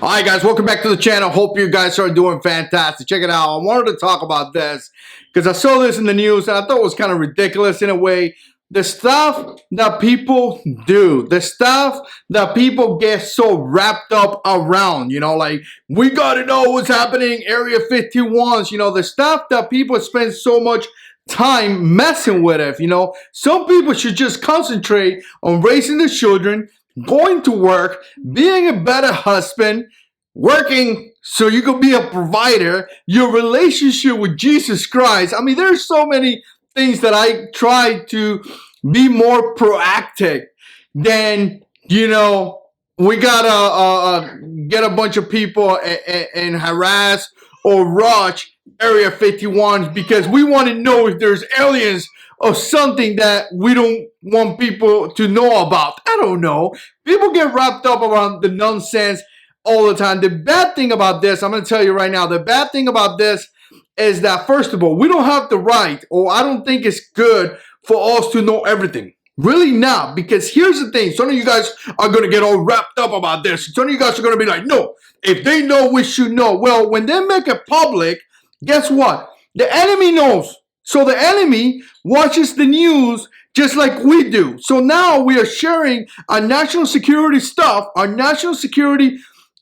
Alright guys, welcome back to the channel. Hope you guys are doing fantastic. Check it out. I wanted to talk about this because I saw this in the news and I thought it was kind of ridiculous in a way. The stuff that people do, the stuff that people get so wrapped up around, you know, like, we gotta know what's happening, Area 51s, you know, the stuff that people spend so much time messing with it, you know. Some people should just concentrate on raising their children, going to work, being a better husband, working so you can be a provider, your relationship with Jesus Christ. I mean, there's so many things that I try to be more proactive than, you know, we gotta get a bunch of people and harass or rush Area 51 because we want to know if there's aliens or something that we don't want people to know about. I don't know. People get wrapped up around the nonsense all the time. The bad thing about this, I'm going to tell you right now, the bad thing about this is that, first of all, we don't have the right, or I don't think it's good for us to know everything. Really not, because here's the thing. Some of you guys are going to get all wrapped up about this. Some of you guys are going to be like, no, if they know, we should know. Well, when they make it public, guess what? The enemy knows. So the enemy watches the news just like we do. So now we are sharing our national security stuff, our national security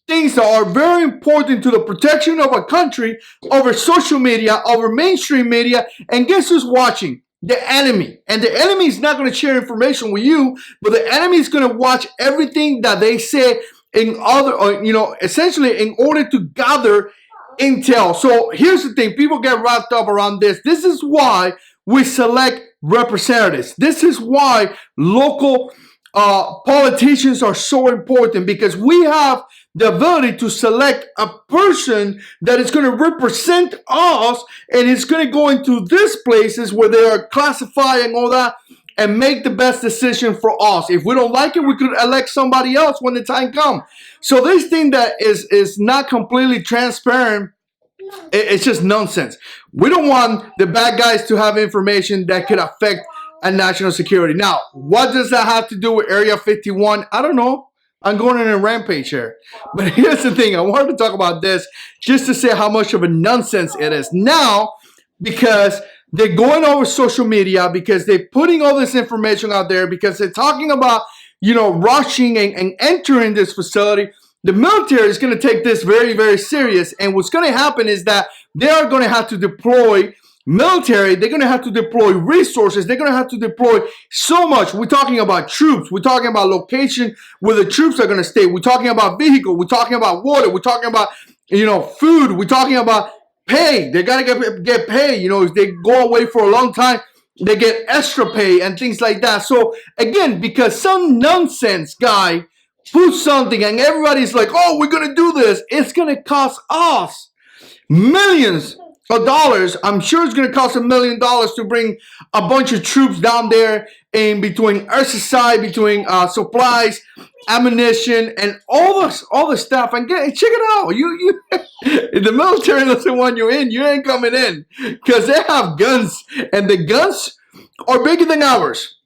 things that are very important to the protection of our country over social media, over mainstream media. And guess who's watching? The enemy. And the enemy is not going to share information with you, but the enemy is going to watch everything that they say in other, you know, essentially in order to gather intel. So here's the thing. People get wrapped up around this. This is why we select representatives. This is why local politicians are so important, because we have the ability to select a person that is going to represent us, and it's going to go into these places where they are classifying all that and make the best decision for us. If we don't like it, we could elect somebody else when the time comes. So this thing that is not completely transparent, it's just nonsense. We don't want the bad guys to have information that could affect our national security. Now, what does that have to do with Area 51? I don't know. I'm going on a rampage here. But here's the thing. I wanted to talk about this just to say how much of a nonsense it is now, because they're going over social media, because they're putting all this information out there, because they're talking about, you know, rushing and entering this facility. The military is going to take this very, very serious. And what's going to happen is that they are going to have to deploy military. They're going to have to deploy resources. They're going to have to deploy so much. We're talking about troops. We're talking about location where the troops are going to stay. We're talking about vehicle. We're talking about water. We're talking about, you know, food. We're talking about pay. They got to get paid. You know, if they go away for a long time, they get extra pay and things like that. So again, because some nonsense guy puts something and everybody's like, oh, we're going to do this, it's going to cost us millions of dollars. I'm sure it's going to cost $1 million to bring a bunch of troops down there, in between exercise, between supplies, ammunition, and all the stuff. And check it out. You if the military doesn't want you in, you ain't coming in, because they have guns, and the guns are bigger than ours.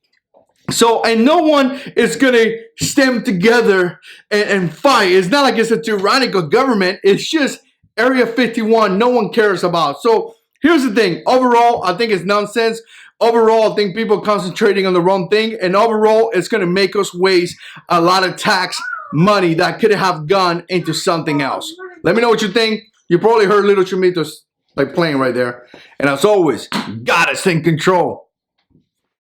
So, and no one is going to stand together and fight. It's not like it's a tyrannical government. It's just Area 51 no one cares about. So here's the thing. Overall, I think it's nonsense. Overall, I think people are concentrating on the wrong thing. And overall, it's going to make us waste a lot of tax money that could have gone into something else. Let me know what you think. You probably heard Little Chimitos like playing right there. And as always, God is in control.